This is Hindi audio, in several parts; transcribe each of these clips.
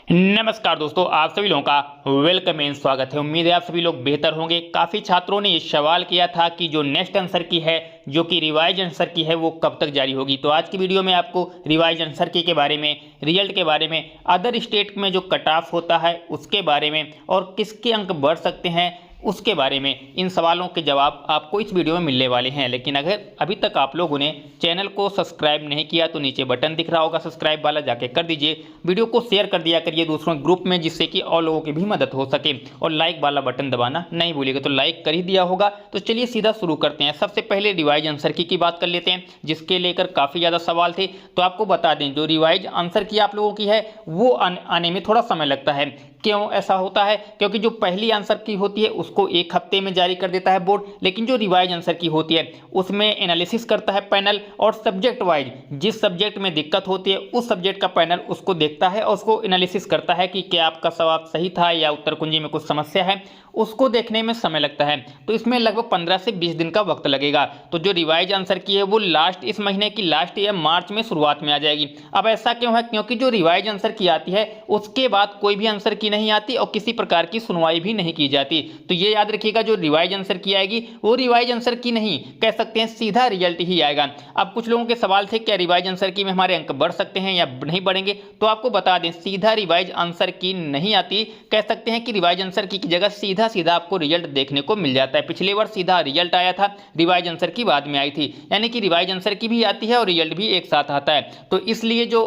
नमस्कार दोस्तों, आप सभी लोगों का वेलकम एंड स्वागत है। उम्मीद है आप सभी लोग बेहतर होंगे। काफ़ी छात्रों ने ये सवाल किया था कि जो नेक्स्ट आंसर की है, जो कि रिवाइज आंसर की है, वो कब तक जारी होगी। तो आज की वीडियो में आपको रिवाइज आंसर की के बारे में, रिजल्ट के बारे में, अदर स्टेट में जो कट ऑफ होता है उसके बारे में और किसके अंक बढ़ सकते हैं उसके बारे में, इन सवालों के जवाब आपको इस वीडियो में मिलने वाले हैं। लेकिन अगर अभी तक आप लोगों ने चैनल को सब्सक्राइब नहीं किया तो नीचे बटन दिख रहा होगा सब्सक्राइब वाला, जाके कर दीजिए। वीडियो को शेयर कर दिया करिए दूसरों ग्रुप में, जिससे कि और लोगों की भी मदद हो सके। और लाइक वाला बटन दबाना नहीं भूलिएगा। तो लाइक कर ही दिया होगा। तो चलिए सीधा शुरू करते हैं। सबसे पहले रिवाइज आंसर की बात कर लेते हैं, जिसके लेकर काफ़ी ज़्यादा सवाल थे। तो आपको बता दें, जो रिवाइज आंसर की आप लोगों की है वो आने में थोड़ा समय लगता है। क्यों ऐसा होता है? क्योंकि जो पहली आंसर की होती है उसको एक हफ्ते में जारी कर देता है बोर्ड, लेकिन जो रिवाइज आंसर की होती है उसमें एनालिसिस करता है पैनल, और सब्जेक्ट वाइज जिस सब्जेक्ट में दिक्कत होती है उस सब्जेक्ट का पैनल उसको देखता है और उसको एनालिसिस करता है कि क्या आपका सवाल सही था या उत्तर कुंजी में कुछ समस्या है। उसको देखने में समय लगता है। तो इसमें लगभग 15 से 20 दिन का वक्त लगेगा। तो जो रिवाइज आंसर की है वो लास्ट, इस महीने की लास्ट या मार्च में शुरुआत में आ जाएगी। अब ऐसा क्यों है? क्योंकि जो रिवाइज आंसर की आती है उसके बाद कोई भी आंसर की नहीं आती और किसी प्रकार की सुनवाई भी नहीं की जाती। तो ये याद रखिएगा, जो रिवाइज आंसर की आएगी वो रिवाइज आंसर की नहीं कह सकते हैं, सीधा रिजल्ट ही आएगा। अब कुछ लोगों के सवाल थे क्या रिवाइज आंसर की में हमारे अंक बढ़ सकते हैं या नहीं बढ़ेंगे। तो आपको बता दें, सीधा रिवाइज आंसर की नहीं आती। कह सकते हैं कि रिवाइज आंसर की जगह सीधा सीधा आपको रिजल्ट देखने को मिल जाता है। पिछले बार सीधा रिजल्ट आया था, रिवाइज आंसर की बाद में आई थी। यानी कि रिवाइज आंसर की भी आती है और रिजल्ट भी एक साथ आता है। तो इसलिए जो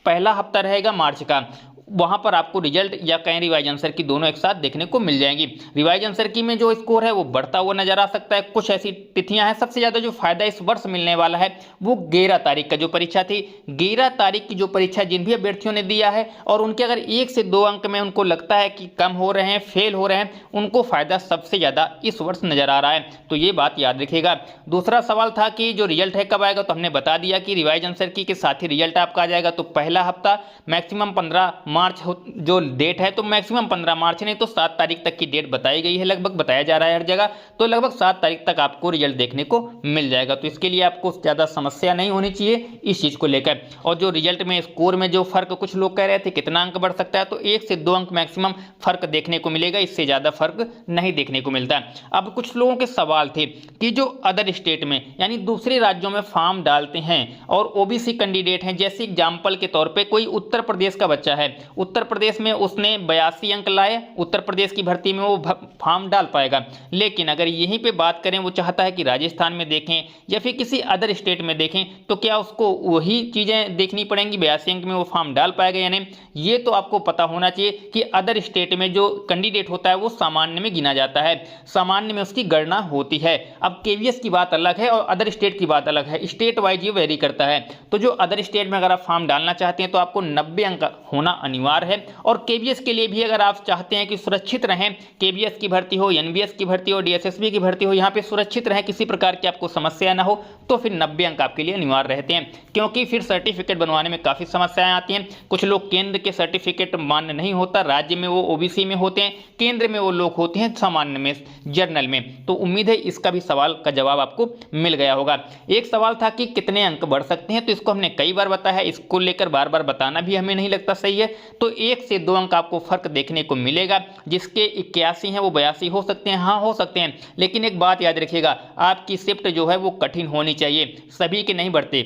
पहला हफ्ता रहेगा मार्च का, वहां पर आपको रिजल्ट या कहीं रिवाइज आंसर की दोनों एक साथ देखने को मिल जाएंगी। रिवाइज आंसर की में जो स्कोर है वो बढ़ता हुआ नजर आ सकता है। कुछ ऐसी तिथियां हैं। सबसे ज्यादा जो फायदा इस वर्ष मिलने वाला है वो 11 तारीख का जो परीक्षा थी, 11 तारीख की जो परीक्षा जिन भी अभ्यर्थियों ने दिया है और उनके अगर 1 से 2 अंक में उनको लगता है कि कम हो रहे हैं, फेल हो रहे हैं, उनको फायदा सबसे ज्यादा इस वर्ष नजर आ रहा है। तो ये बात याद रखिएगा। दूसरा सवाल था कि जो रिजल्ट है कब आएगा, तो हमने बता दिया कि रिवाइज आंसर की के साथ ही रिजल्ट आपका आ जाएगा। तो पहला हफ्ता मैक्सिमम 15 मार्च जो डेट है, तो मैक्सिमम 15 मार्च, नहीं तो 7 तारीख तक की डेट बताई गई है, लगभग बताया जा रहा है हर जगह। तो लगभग 7 तारीख तक आपको रिजल्ट देखने को मिल जाएगा। तो इसके लिए आपको ज़्यादा समस्या नहीं होनी चाहिए इस चीज़ को लेकर। और जो रिजल्ट में स्कोर में जो फर्क कुछ लोग कह रहे थे कितना अंक बढ़ सकता है, तो 1 से 2 अंक मैक्सिमम फर्क देखने को मिलेगा, इससे ज़्यादा फर्क नहीं देखने को मिलता। अब कुछ लोगों के सवाल थे कि जो अदर स्टेट में यानी दूसरे राज्यों में फॉर्म डालते हैं और ओबीसी कैंडिडेट हैं, जैसे एग्जाम्पल के तौर पर कोई उत्तर प्रदेश का बच्चा है, उत्तर प्रदेश में उसने 82 अंक लाए, उत्तर प्रदेश की भर्ती में वो फॉर्म डाल पाएगा। लेकिन अगर यहीं पे बात करें, वो चाहता है कि राजस्थान में देखें या फिर किसी अदर स्टेट में देखें, तो क्या उसको वही चीज़ें देखनी पड़ेंगी? 82 अंक में वो फॉर्म डाल पाएगा या नहीं, ये तो आपको पता होना चाहिए कि अदर स्टेट में जो कैंडिडेट होता है वो सामान्य में गिना जाता है, सामान्य में उसकी गणना होती है। अब केवीएस की बात अलग है और अदर स्टेट की बात अलग है, स्टेट वाइज ये वेरी करता है। तो जो अदर स्टेट में अगर आप फॉर्म डालना चाहते हैं तो आपको 90 अंक होना अनिवार्य है। और केवीएस के लिए भी अगर आप चाहते हैं कि सुरक्षित रहें, केवीएस की भर्ती हो, एनबीएस की भर्ती हो, डीएसएसबी की भर्ती हो, यहाँ पे सुरक्षित रहें, किसी प्रकार की आपको समस्या ना हो, तो फिर 90 अंक आपके लिए अनिवार्य रहते हैं। क्योंकि फिर सर्टिफिकेट बनवाने में काफ़ी समस्याएं आती हैं। कुछ लोग केंद्र के सर्टिफिकेट मान्य नहीं होता, राज्य में वो ओबीसी में होते हैं, केंद्र में वो लोग होते हैं सामान्य में, जर्नल में। तो उम्मीद है इसका भी सवाल का जवाब आपको मिल गया होगा। एक सवाल था कि कितने अंक बढ़ सकते हैं, तो इसको हमने कई बार बताया है, इसको लेकर बार बार बताना भी हमें नहीं लगता सही है। तो 1 से 2 अंक आपको फर्क देखने को मिलेगा। जिसके 81 हैं वो 82 हो सकते हैं, हाँ हो सकते हैं। लेकिन एक बात याद रखिएगा, आपकी शिफ्ट जो है वो कठिन होनी चाहिए, सभी के नहीं बढ़ते।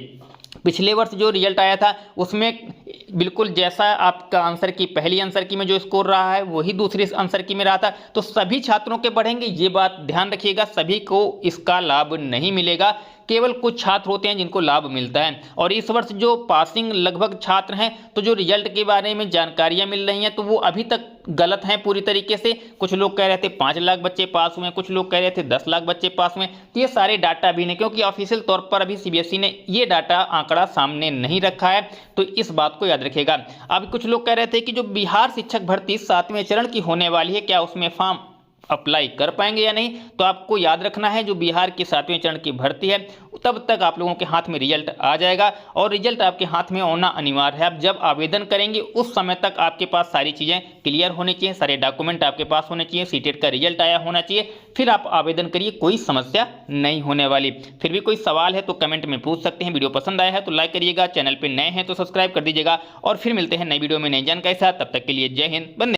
पिछले वर्ष जो रिजल्ट आया था उसमें बिल्कुल जैसा आपका आंसर की पहली आंसर की में जो स्कोर रहा है वही दूसरी आंसर की में रहा था। तो सभी छात्रों के बढ़ेंगे, ये बात ध्यान रखिएगा, सभी को इसका लाभ नहीं मिलेगा, केवल कुछ छात्र होते हैं जिनको लाभ मिलता है। और इस वर्ष जो पासिंग लगभग छात्र हैं, तो जो रिजल्ट के बारे में जानकारियां मिल रही हैं तो वो अभी तक गलत हैं पूरी तरीके से। कुछ लोग कह रहे थे 5 लाख बच्चे पास हुए, कुछ लोग कह रहे थे 10 लाख बच्चे पास हुए। तो ये सारे डाटा भी नहीं, क्योंकि ऑफिशियल तौर पर अभी सीबीएसई ने ये डाटा आंकड़ा सामने नहीं रखा है। तो इस बात को याद रखिएगा। अब कुछ लोग कह रहे थे कि जो बिहार शिक्षक भर्ती 7वें चरण की होने वाली है, क्या उसमें फॉर्म अप्लाई कर पाएंगे या नहीं। तो आपको याद रखना है जो बिहार के 7वें चरण की भर्ती है तब तक आप लोगों के हाथ में रिजल्ट आ जाएगा और रिजल्ट आपके हाथ में होना अनिवार्य है। आप जब आवेदन करेंगे उस समय तक आपके पास सारी चीज़ें क्लियर होनी चाहिए, सारे डॉक्यूमेंट आपके पास होने चाहिए, सीटेट का रिजल्ट आया होना चाहिए, फिर आप आवेदन करिए, कोई समस्या नहीं होने वाली। फिर भी कोई सवाल है तो कमेंट में पूछ सकते हैं। वीडियो पसंद आया है तो लाइक करिएगा, चैनल पर नए हैं तो सब्सक्राइब कर दीजिएगा और फिर मिलते हैं नई वीडियो में नई जानकारी के साथ। तब तक के लिए जय हिंद, वंदे